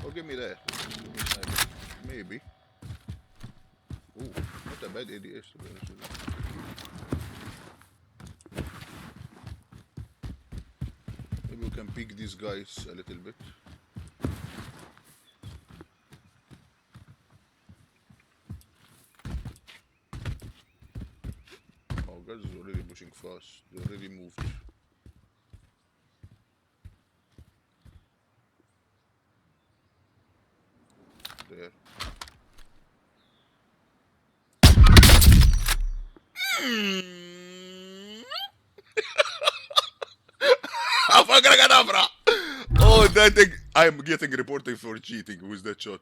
Oh, give me that. Give me sniper. Maybe. Ooh, not a bad ADS to be honest with you. Maybe we can pick these guys a little bit. Oh, guys is already pushing fast. They already moved. There. Oh, that thing. I'm getting reporting for cheating with that shot.